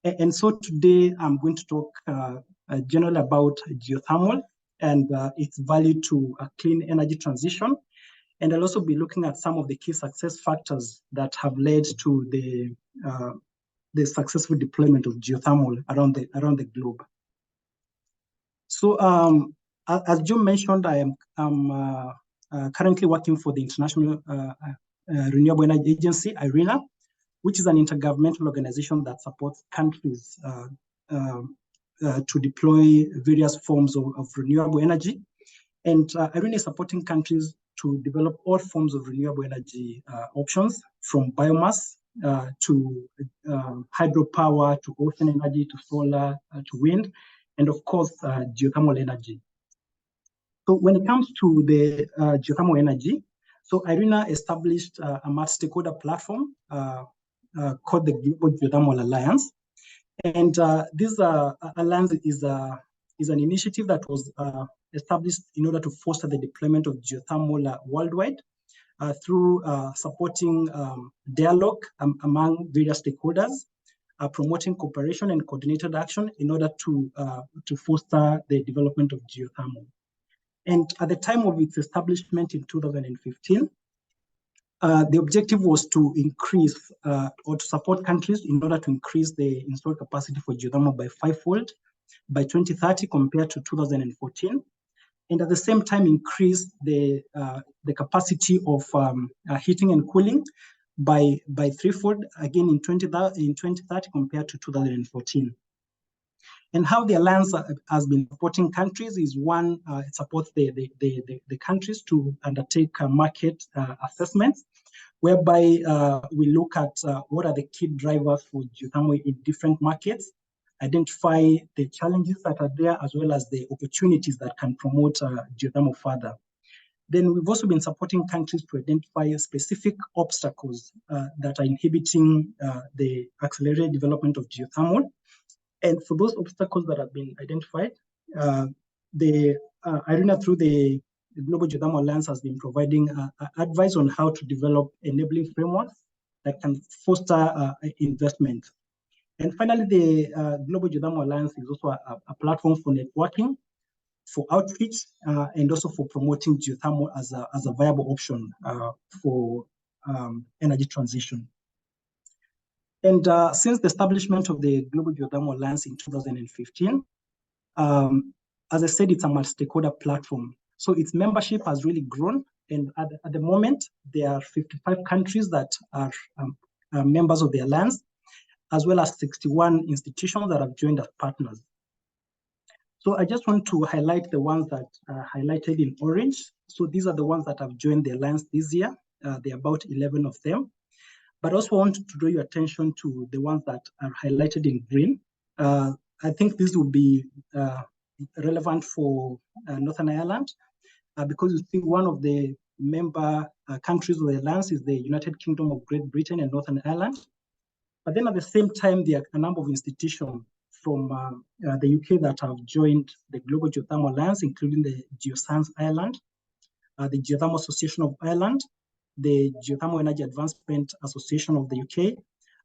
And so today I'm going to talk generally about geothermal and its value to a clean energy transition. And I'll also be looking at some of the key success factors that have led to the successful deployment of geothermal around the globe. So as Joe mentioned, I am currently working for the International Renewable Energy Agency, IRENA, which is an intergovernmental organization that supports countries to deploy various forms of renewable energy. And IRENA is supporting countries to develop all forms of renewable energy options, from biomass to hydropower, to ocean energy, to solar, to wind, and of course, geothermal energy. So when it comes to the geothermal energy, so IRENA established a multi-stakeholder platform called the Global Geothermal Alliance. And this alliance is an initiative that was established in order to foster the deployment of geothermal worldwide through supporting dialogue among various stakeholders, promoting cooperation and coordinated action in order to foster the development of geothermal. And at the time of its establishment in 2015, the objective was to increase or to support countries in order to increase the installed capacity for geothermal by 5-fold by 2030 compared to 2014, and at the same time increase the capacity of heating and cooling by 3-fold again in 2030 compared to 2014. And how the Alliance has been supporting countries is, one, it supports the countries to undertake market assessments, whereby we look at what are the key drivers for geothermal in different markets, identify the challenges that are there, as well as the opportunities that can promote geothermal further. Then we've also been supporting countries to identify specific obstacles that are inhibiting the accelerated development of geothermal. And for those obstacles that have been identified, the IRENA, through the Global Geothermal Alliance, has been providing advice on how to develop enabling frameworks that can foster investment. And finally, the Global Geothermal Alliance is also a platform for networking, for outreach, and also for promoting geothermal as a viable option for energy transition. And since the establishment of the Global Geothermal Alliance in 2015, as I said, it's a multi-stakeholder platform. So its membership has really grown. And at the moment, there are 55 countries that are members of the Alliance, as well as 61 institutions that have joined as partners. So I just want to highlight the ones that are highlighted in orange. So these are the ones that have joined the Alliance this year. There are about 11 of them. But I also want to draw your attention to the ones that are highlighted in green. I think this will be relevant for Northern Ireland, because you see one of the member countries of the Alliance is the United Kingdom of Great Britain and Northern Ireland. But then at the same time, there are a number of institutions from the UK that have joined the Global Geothermal Alliance, including the Geoscience Ireland, the Geothermal Association of Ireland, the Geothermal Energy Advancement Association of the UK,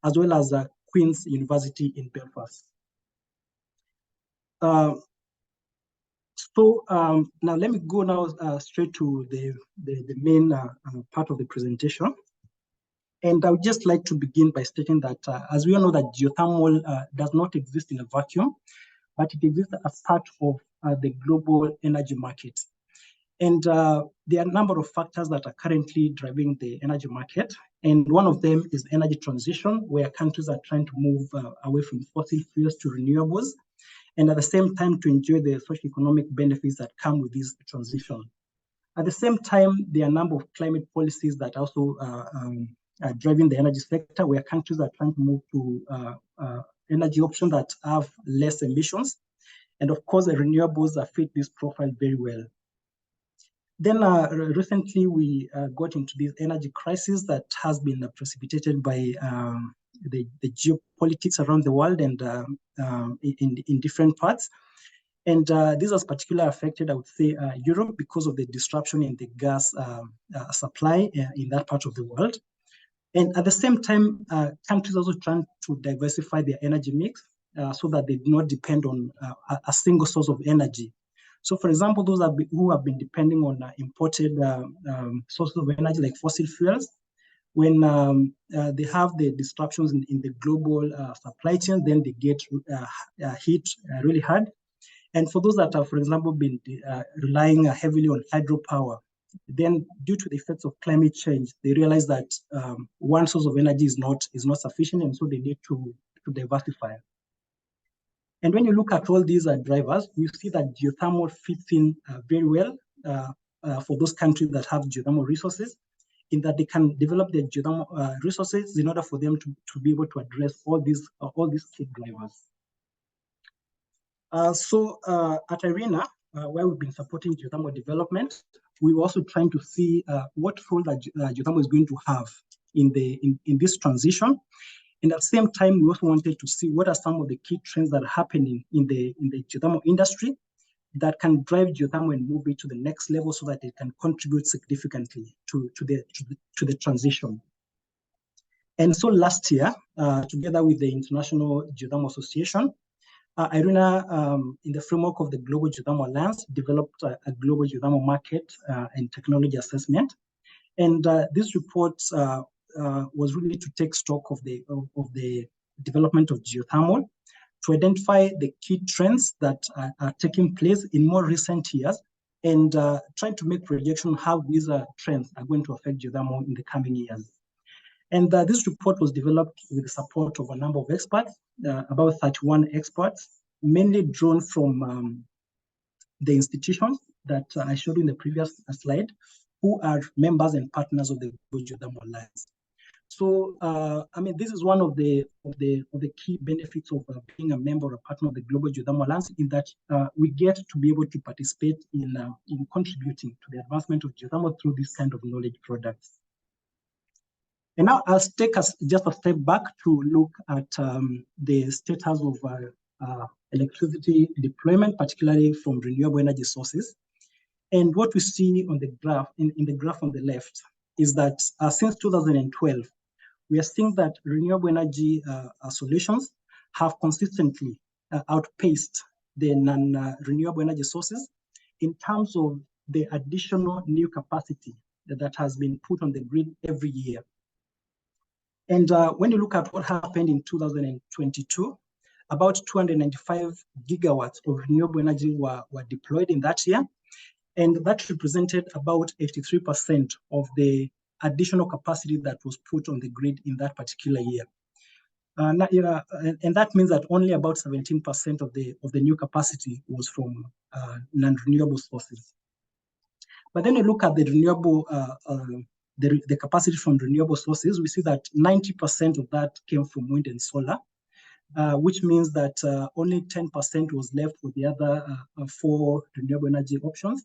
as well as Queen's University in Belfast. Now let me go now straight to the main part of the presentation. And I would just like to begin by stating that, as we all know, that geothermal does not exist in a vacuum, but it exists as part of the global energy market. And there are a number of factors that are currently driving the energy market. And one of them is energy transition, where countries are trying to move away from fossil fuels to renewables, and at the same time to enjoy the socio-economic benefits that come with this transition. At the same time, there are a number of climate policies that also are driving the energy sector, where countries are trying to move to energy options that have less emissions. And of course, the renewables fit this profile very well. Then recently, we got into this energy crisis that has been precipitated by the geopolitics around the world and in different parts. And this has particularly affected, I would say, Europe, because of the disruption in the gas supply in that part of the world. And at the same time, countries also trying to diversify their energy mix so that they do not depend on a single source of energy. So, for example, those who have been depending on imported sources of energy like fossil fuels, when they have the disruptions in the global supply chain, then they get hit really hard. And for those that have, for example, been relying heavily on hydropower, then due to the effects of climate change, they realize that one source of energy is not sufficient, and so they need to diversify. And when you look at all these drivers, you see that geothermal fits in very well for those countries that have geothermal resources, in that they can develop their geothermal resources in order for them to be able to address all these key drivers. So at IRENA, where we've been supporting geothermal development, we're also trying to see what role that geothermal is going to have in this transition. And at the same time, we also wanted to see what are some of the key trends that are happening in the geothermal industry that can drive geothermal and move it to the next level so that it can contribute significantly to the transition. And so last year, together with the International Geothermal Association, IRENA, in the framework of the Global Geothermal Alliance, developed a global geothermal market and technology assessment. And this report was really to take stock of the development of geothermal, to identify the key trends that are taking place in more recent years, and trying to make projection how these trends are going to affect geothermal in the coming years. And this report was developed with the support of a number of experts, about 31 experts, mainly drawn from the institutions that I showed in the previous slide, who are members and partners of the Global Geothermal Alliance. So, I mean, this is one of the key benefits of being a member or a partner of the Global Geothermal Alliance, in that we get to be able to participate in contributing to the advancement of geothermal through this kind of knowledge products. And now I'll take us just a step back to look at the status of electricity deployment, particularly from renewable energy sources. And what we see on the graph, in the graph on the left, is that since 2012, we are seeing that renewable energy solutions have consistently outpaced the non-renewable energy sources in terms of the additional new capacity that has been put on the grid every year. And when you look at what happened in 2022, about 295 gigawatts of renewable energy were deployed in that year. And that represented about 83% of the additional capacity that was put on the grid in that particular year. And that means that only about 17% of the new capacity was from non-renewable sources. But then you look at the renewable, the capacity from renewable sources, we see that 90% of that came from wind and solar, which means that only 10% was left for the other 4 renewable energy options.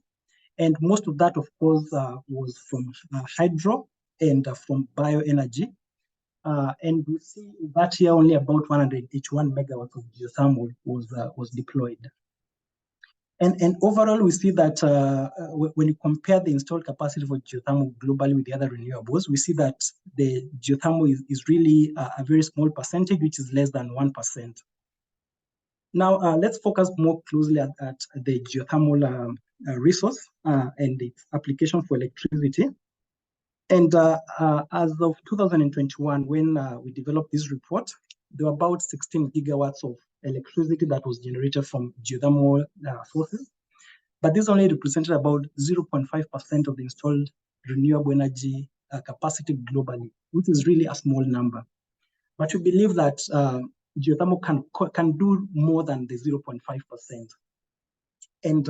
And most of that, of course, was from hydro and from bioenergy. And we see that year only about 181 megawatts of geothermal was deployed. And overall, we see that when you compare the installed capacity for geothermal globally with the other renewables, we see that the geothermal is really a very small percentage, which is less than 1%. Now, let's focus more closely at the geothermal resource and its application for electricity. And as of 2021, when we developed this report, there were about 16 gigawatts of electricity that was generated from geothermal sources. But this only represented about 0.5% of the installed renewable energy capacity globally, which is really a small number. But we believe that geothermal can do more than the 0.5%. And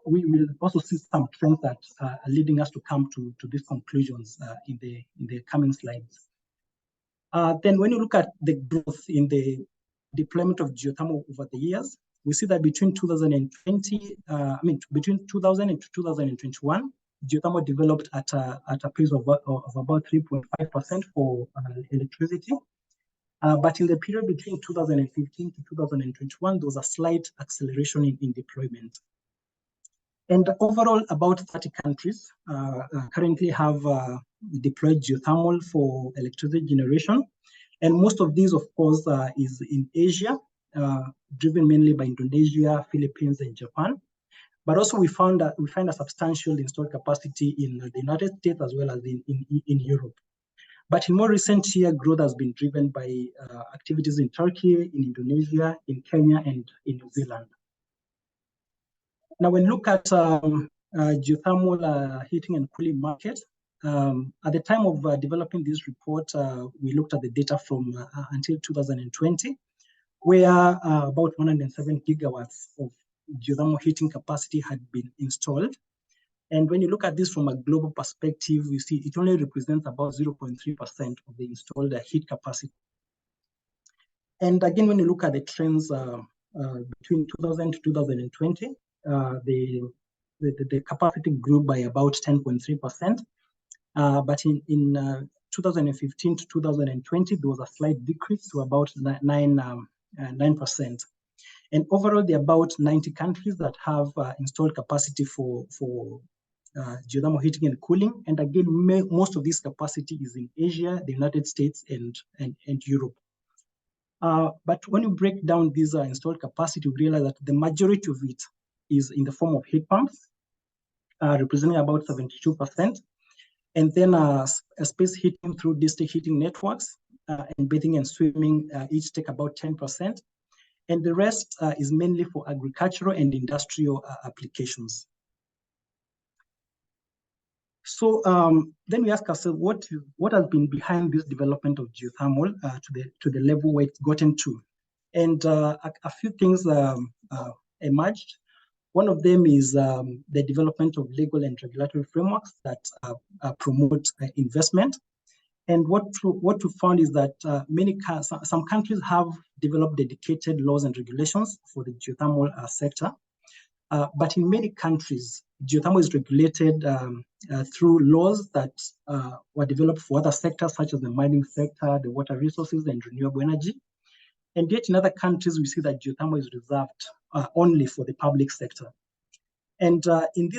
we will also see some trends that are leading us to come to these conclusions in the coming slides. Then when you look at the growth in the deployment of geothermal over the years, we see that between 2020, between 2000 and 2021, geothermal developed at a pace of about 3.5% for electricity. But in the period between 2015 to 2021, there was a slight acceleration in deployment. And overall, about 30 countries currently have deployed geothermal for electricity generation. And most of these, of course, is in Asia, driven mainly by Indonesia, Philippines, and Japan. But also we find a substantial installed capacity in the United States as well as in Europe. But in more recent year, growth has been driven by activities in Turkey, in Indonesia, in Kenya, and in New Zealand. Now, when we look at geothermal heating and cooling market, at the time of developing this report, we looked at the data from until 2020, where about 107 gigawatts of geothermal heating capacity had been installed. And when you look at this from a global perspective, you see it only represents about 0.3% of the installed heat capacity. And again, when you look at the trends between 2000 to 2020, the capacity grew by about 10.3%. But in 2015 to 2020, there was a slight decrease to about 9%. And overall, there are about 90 countries that have installed capacity for geothermal heating and cooling. And again, most of this capacity is in Asia, the United States, and Europe. But when you break down this installed capacity, we realize that the majority of it is in the form of heat pumps, representing about 72%. And then space heating through district heating networks and bathing and swimming each take about 10%. And the rest is mainly for agricultural and industrial applications. So then we ask ourselves, what has been behind this development of geothermal to the level where it's gotten to? And a few things emerged. One of them is the development of legal and regulatory frameworks that promote investment. And what we found is that some countries have developed dedicated laws and regulations for the geothermal sector. But in many countries, geothermal is regulated through laws that were developed for other sectors, such as the mining sector, the water resources, and renewable energy. And yet in other countries, we see that geothermal is reserved only for the public sector. And in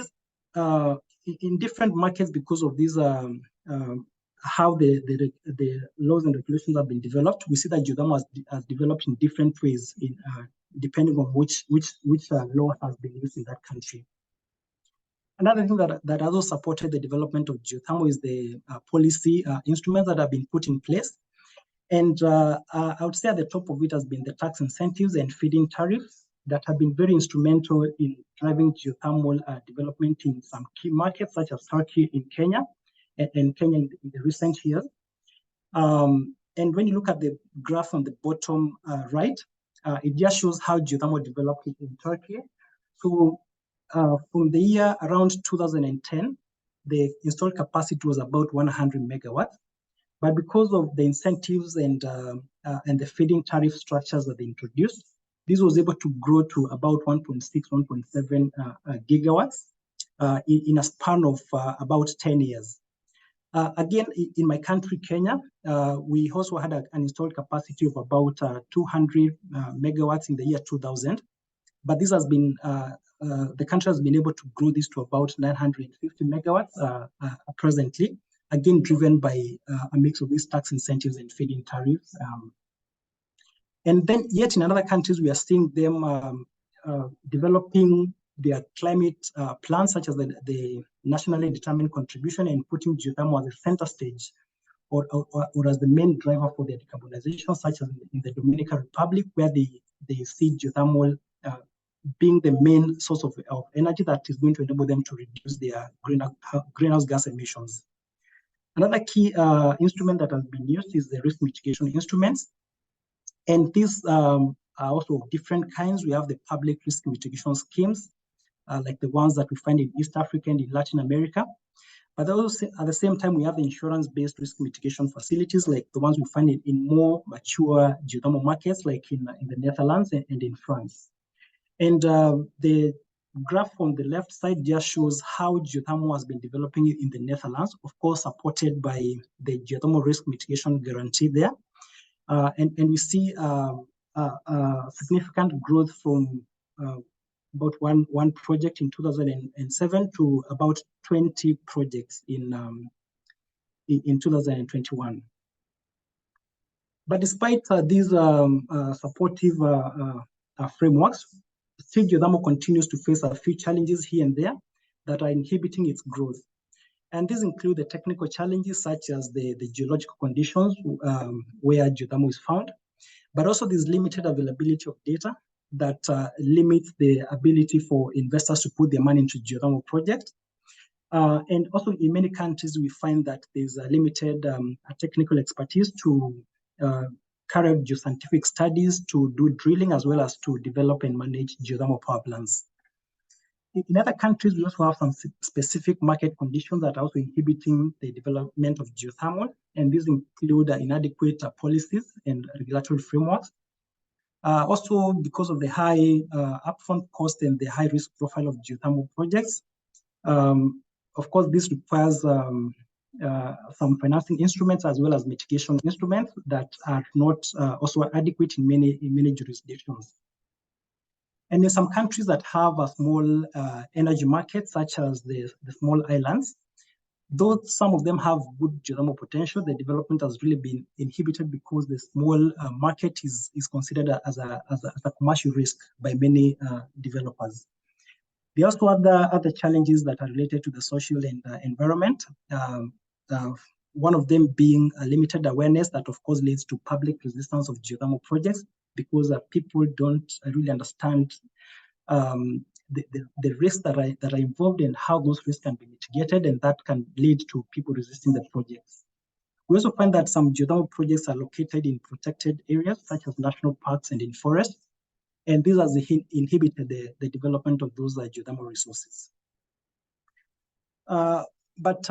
different markets, because of these, how the laws and regulations have been developed, we see that geothermal has developed in different ways, depending on which law has been used in that country. Another thing that also supported the development of geothermal is the policy instruments that have been put in place. And I would say at the top of it has been the tax incentives and feed-in tariffs that have been very instrumental in driving geothermal development in some key markets, such as Turkey, in Kenya, and Kenya in the recent years. And when you look at the graph on the bottom right, it just shows how geothermal developed in Turkey. So from the year around 2010, the installed capacity was about 100 megawatts. But because of the incentives and the feed-in tariff structures that they introduced, this was able to grow to about 1.6, 1.7 gigawatts in a span of about 10 years. Again, in my country, Kenya, we also had an installed capacity of about 200 megawatts in the year 2000. But this has been, the country has been able to grow this to about 950 megawatts presently, again, driven by a mix of these tax incentives and feed-in tariffs. And then yet in other countries, we are seeing them developing their climate plans, such as the nationally determined contribution, and putting geothermal as a center stage or as the main driver for their decarbonization, such as in the Dominican Republic, where they see geothermal being the main source of energy that is going to enable them to reduce their greenhouse gas emissions. Another key instrument that has been used is the risk mitigation instruments. And these are also of different kinds. We have the public risk mitigation schemes, like the ones that we find in East Africa and in Latin America. But also at the same time, we have the insurance-based risk mitigation facilities, like the ones we find in more mature geothermal markets, like in the Netherlands and in France. And the graph on the left side just shows how geothermal has been developing in the Netherlands, of course, supported by the geothermal risk mitigation guarantee there. And we see significant growth from about one project in 2007 to about 20 projects in in 2021. But despite these supportive frameworks, still geothermal continues to face a few challenges here and there that are inhibiting its growth. And these include the technical challenges such as the geological conditions where geothermal is found, but also this limited availability of data that limits the ability for investors to put their money into geothermal projects. And also in many countries, we find that there's a limited technical expertise to carry out geoscientific studies, to do drilling, as well as to develop and manage geothermal power plants. In other countries, we also have some specific market conditions that are also inhibiting the development of geothermal, and these include inadequate policies and regulatory frameworks. Also, because of the high upfront cost and the high risk profile of geothermal projects, of course, this requires some financing instruments as well as mitigation instruments that are not also adequate in many jurisdictions. And in some countries that have a small energy market, such as the small islands, though some of them have good geothermal potential, the development has really been inhibited because the small market is considered as a commercial risk by many developers. There are also other challenges that are related to the social and environment. One of them being a limited awareness that, of course, leads to public resistance of geothermal projects because people don't really understand the risks that are involved and how those risks can be mitigated, and that can lead to people resisting the projects. We also find that some geothermal projects are located in protected areas such as national parks and in forests, and these has inhibited the development of those geothermal resources. But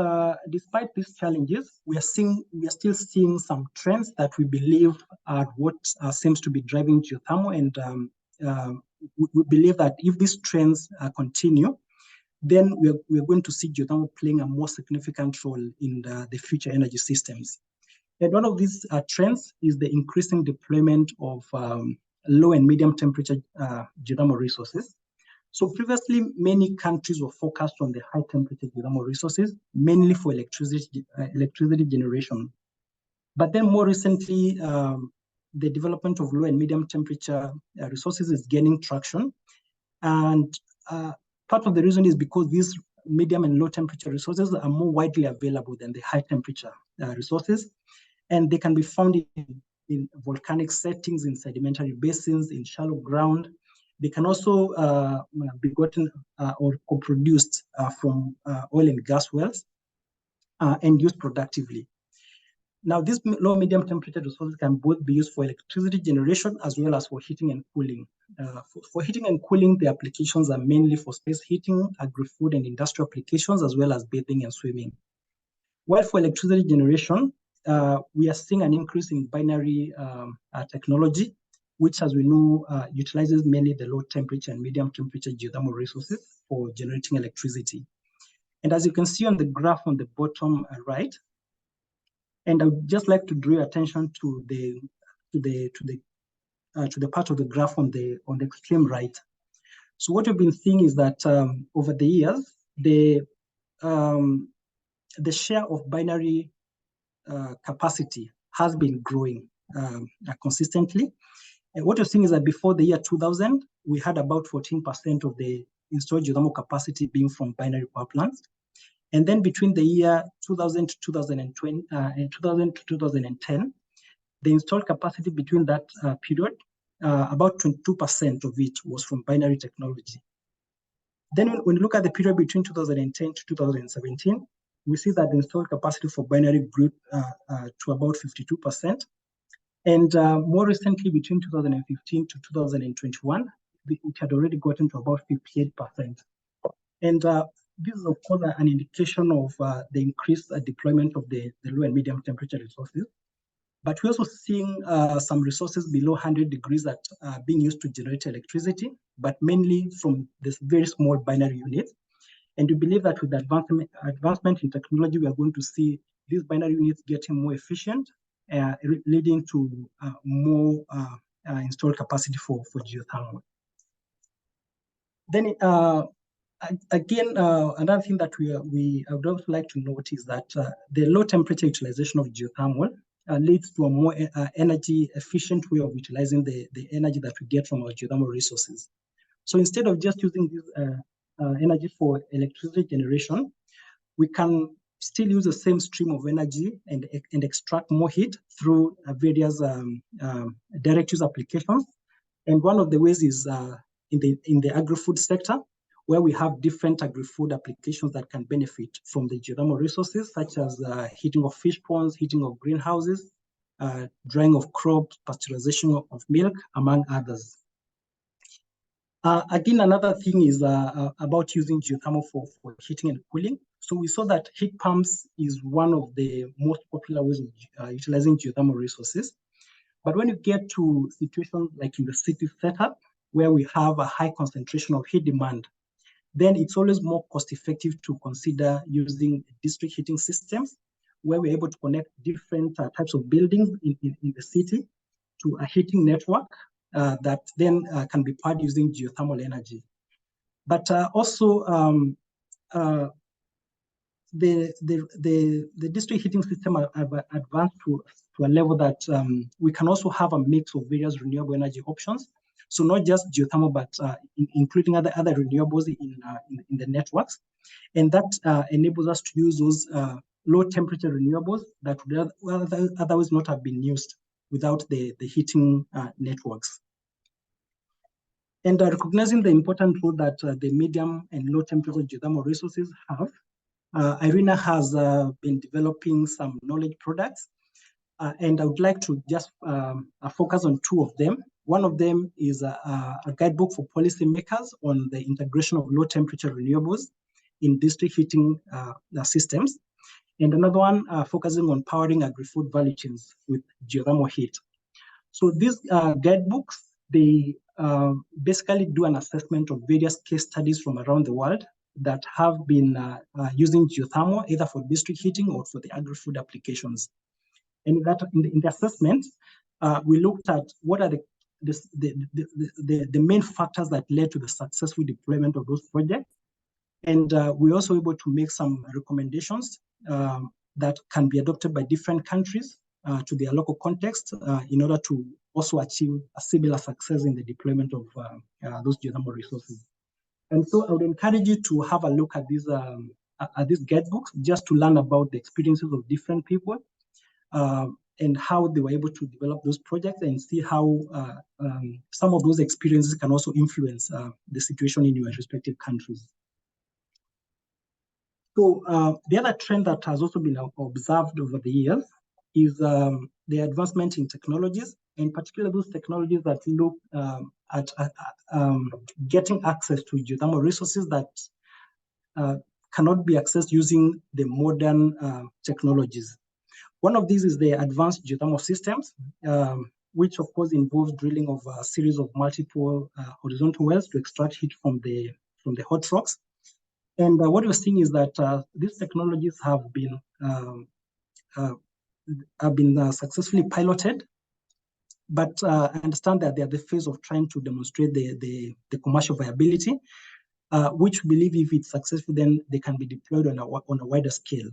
despite these challenges, we are still seeing some trends that we believe are what seems to be driving geothermal, and we believe that if these trends continue, then we're going to see geothermal playing a more significant role in the future energy systems. And one of these trends is the increasing deployment of low and medium temperature geothermal resources. So previously, many countries were focused on the high temperature geothermal resources, mainly for electricity generation. But then more recently, the development of low and medium temperature resources is gaining traction. And part of the reason is because these medium and low temperature resources are more widely available than the high temperature resources. And they can be found in volcanic settings, in sedimentary basins, in shallow ground. They can also be gotten or co-produced from oil and gas wells and used productively. Now, these low medium temperature resources can both be used for electricity generation as well as for heating and cooling. For heating and cooling, the applications are mainly for space heating, agri-food and industrial applications, as well as bathing and swimming. While for electricity generation, we are seeing an increase in binary technology, which, as we know, utilizes mainly the low temperature and medium temperature geothermal resources for generating electricity. And as you can see on the graph on the bottom right, and I would just like to draw your attention to the part of the graph on the extreme right. So what we've been seeing is that over the years, the share of binary capacity has been growing consistently. And what you're seeing is that before the year 2000, we had about 14% of the installed geothermal capacity being from binary power plants. And then between the year 2000 to 2020 and 2000 to 2010, the installed capacity between that period, about 22% of it was from binary technology. Then when you look at the period between 2010 to 2017, we see that the installed capacity for binary grew to about 52%. And more recently, between 2015 to 2021, it had already gotten to about 58%. And this is, of course, an indication of the increased deployment of the low and medium temperature resources. But we're also seeing some resources below 100 degrees that are being used to generate electricity, but mainly from this very small binary units. And we believe that with the advancement in technology, we are going to see these binary units getting more efficient, leading to more installed capacity for geothermal. Then Again, another thing that I would also like to note is that the low temperature utilization of geothermal leads to a more energy efficient way of utilizing the energy that we get from our geothermal resources. So instead of just using this energy for electricity generation, we can still use the same stream of energy and extract more heat through various direct use applications. And one of the ways is in the agri-food sector, where we have different agri-food applications that can benefit from the geothermal resources, such as heating of fish ponds, heating of greenhouses, drying of crops, pasteurization of milk, among others. Again, another thing is about using geothermal for heating and cooling. So we saw that heat pumps is one of the most popular ways of utilizing geothermal resources. But when you get to situations like in the city setup, where we have a high concentration of heat demand, then it's always more cost effective to consider using district heating systems, where we're able to connect different types of buildings in the city to a heating network that then can be powered using geothermal energy. But also, the district heating system have advanced to a level that we can also have a mix of various renewable energy options. So not just geothermal, but including other renewables in the networks. And that enables us to use those low temperature renewables that would otherwise not have been used without the heating networks. And recognizing the important role that the medium and low temperature geothermal resources have, IRENA has been developing some knowledge products, and I would like to just focus on two of them. One of them is a guidebook for policymakers on the integration of low temperature renewables in district heating systems, and another one focusing on powering agri-food value chains with geothermal heat. So these guidebooks, they basically do an assessment of various case studies from around the world that have been using geothermal either for district heating or for the agri-food applications. And in the assessment, we looked at what are the main factors that led to the successful deployment of those projects. And we're also able to make some recommendations that can be adopted by different countries to their local context in order to also achieve a similar success in the deployment of those geothermal resources. And so I would encourage you to have a look at these guidebooks just to learn about the experiences of different people and how they were able to develop those projects, and see how some of those experiences can also influence the situation in your respective countries. So the other trend that has also been observed over the years is the advancement in technologies, and particularly those technologies that look at getting access to geothermal resources that cannot be accessed using the modern technologies. One of these is the advanced geothermal systems, which of course involves drilling of a series of multiple horizontal wells to extract heat from the hot rocks. And what we're seeing is that these technologies have been successfully piloted, but I understand that they're the phase of trying to demonstrate the commercial viability, which we believe if it's successful, then they can be deployed on a wider scale.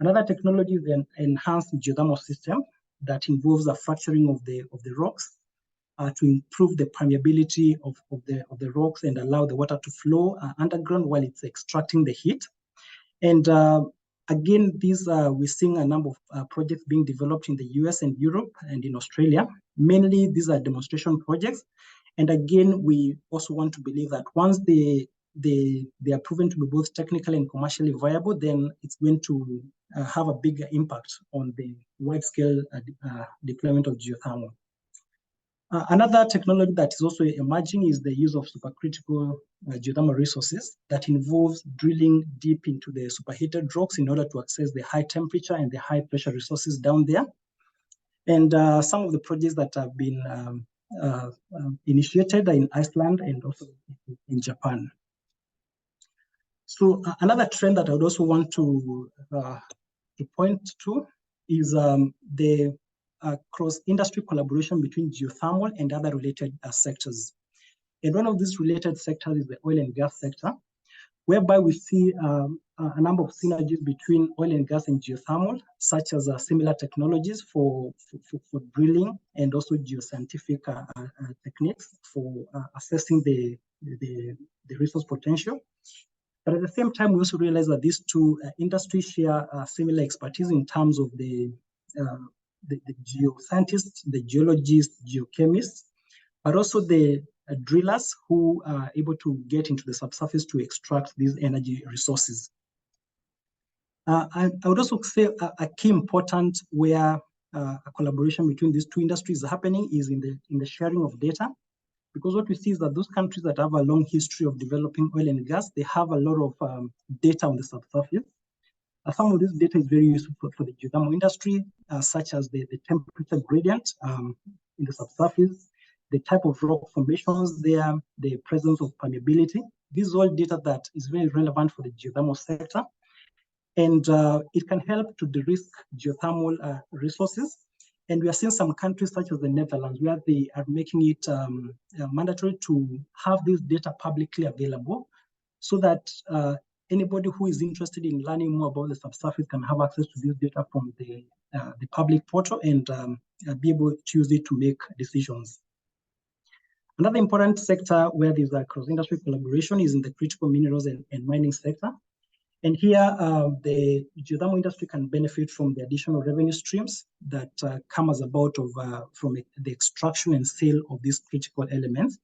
Another technology is an enhanced geothermal system that involves a fracturing of the rocks to improve the permeability of the rocks and allow the water to flow underground while it's extracting the heat. And again, these we're seeing a number of projects being developed in the US and Europe and in Australia. Mainly, these are demonstration projects. And again, we also want to believe that once they are proven to be both technically and commercially viable, then it's going to have a bigger impact on the wide-scale deployment of geothermal. Another technology that is also emerging is the use of supercritical geothermal resources that involves drilling deep into the superheated rocks in order to access the high temperature and the high pressure resources down there. And some of the projects that have been initiated in Iceland and also in Japan. So another trend that I would also want to point to is the cross-industry collaboration between geothermal and other related sectors. And one of these related sectors is the oil and gas sector, whereby we see a number of synergies between oil and gas and geothermal, such as similar technologies for drilling and also geoscientific techniques for assessing the resource potential. But at the same time, we also realize that these two industries share similar expertise in terms of the geoscientists, the geologists, geochemists, but also the drillers who are able to get into the subsurface to extract these energy resources. I would also say a key important where a collaboration between these two industries is happening is in the sharing of data. Because what we see is that those countries that have a long history of developing oil and gas, they have a lot of data on the subsurface. Some of this data is very useful for the geothermal industry, such as the temperature gradient in the subsurface, the type of rock formations there, the presence of permeability. This is all data that is very relevant for the geothermal sector. And it can help to de-risk geothermal resources. And we are seeing some countries such as the Netherlands, where they are making it mandatory to have this data publicly available so that anybody who is interested in learning more about the subsurface can have access to this data from the public portal and be able to use it to make decisions. Another important sector where there's a cross-industry collaboration is in the critical minerals and mining sector. And here, the geothermal industry can benefit from the additional revenue streams that come as about from the extraction and sale of these critical elements.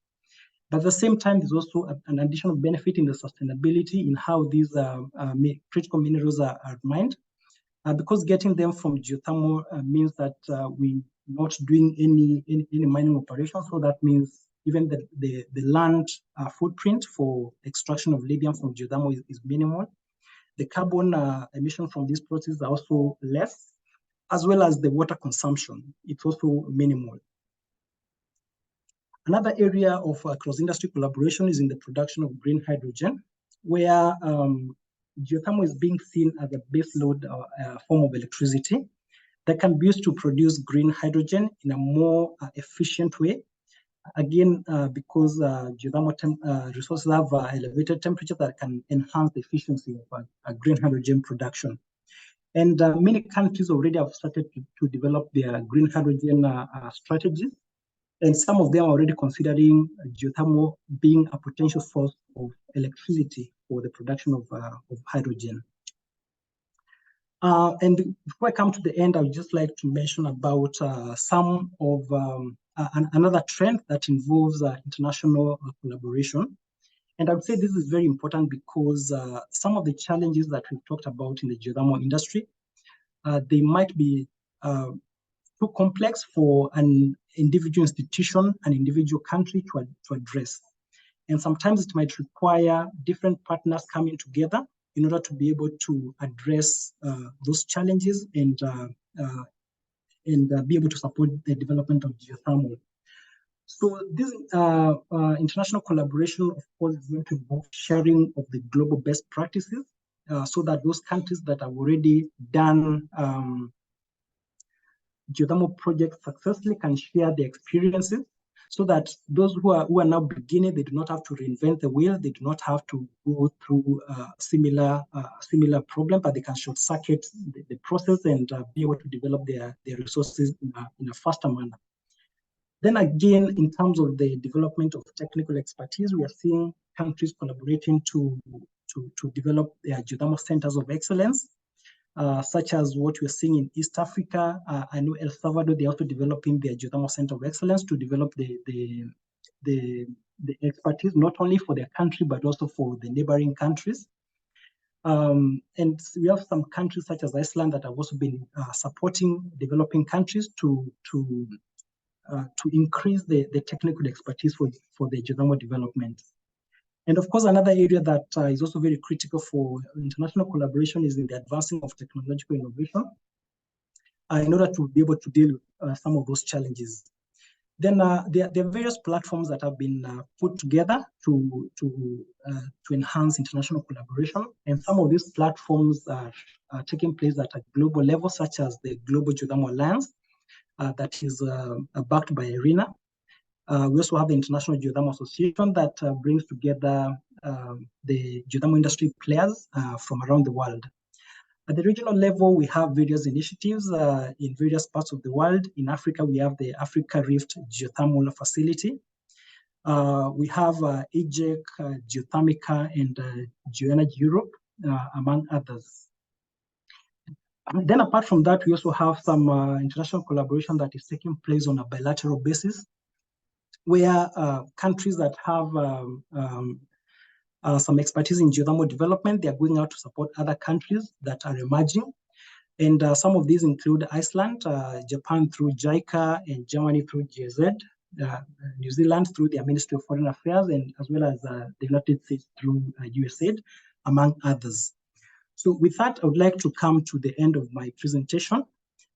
But at the same time, there's also an additional benefit in the sustainability in how these critical minerals are mined. Because getting them from geothermal means that we're not doing any mining operations. So that means even the land footprint for extraction of lithium from geothermal is minimal. The carbon emission from these processes are also less, as well as the water consumption. It's also minimal. Another area of cross-industry collaboration is in the production of green hydrogen, where geothermal is being seen as a baseload form of electricity that can be used to produce green hydrogen in a more efficient way. Again, because geothermal resources have elevated temperature that can enhance the efficiency of green hydrogen production. And many countries already have started to develop their green hydrogen strategies. And some of them are already considering geothermal being a potential source of electricity for the production of hydrogen. And before I come to the end, I would just like to mention about some of another trend that involves international collaboration. And I would say this is very important because some of the challenges that we've talked about in the geothermal industry, they might be too complex for an individual institution, an individual country to address. And sometimes it might require different partners coming together in order to be able to address those challenges and be able to support the development of geothermal. So this international collaboration, of course, is going to involve sharing of the global best practices so that those countries that have already done geothermal projects successfully can share their experiences so that those who are now beginning, they do not have to reinvent the wheel, they do not have to go through similar problem, but they can short circuit the process and be able to develop their resources in a faster manner. Then again, in terms of the development of technical expertise, we are seeing countries collaborating to develop their geothermal centers of excellence, such as what we're seeing in East Africa. I know El Salvador, they're also developing their geothermal center of excellence to develop the expertise, not only for their country, but also for the neighboring countries. And we have some countries such as Iceland that have also been supporting developing countries to increase the technical expertise for the geothermal development. And of course, another area that is also very critical for international collaboration is in the advancing of technological innovation in order to be able to deal with some of those challenges. Then there are various platforms that have been put together to enhance international collaboration. And some of these platforms are taking place at a global level, such as the Global Geothermal Alliance, that is backed by IRENA. We also have the International Geothermal Association that brings together the geothermal industry players from around the world. At the regional level, we have various initiatives in various parts of the world. In Africa, we have the Africa Rift Geothermal Facility. We have EJEC, Geothermica, and GeoEnergy Europe, among others. And then apart from that, we also have some international collaboration that is taking place on a bilateral basis, where countries that have some expertise in geothermal development, they are going out to support other countries that are emerging. And some of these include Iceland, Japan through JICA, and Germany through GZ, New Zealand through their Ministry of Foreign Affairs, and as well as the United States through USAID, among others. So with that, I would like to come to the end of my presentation.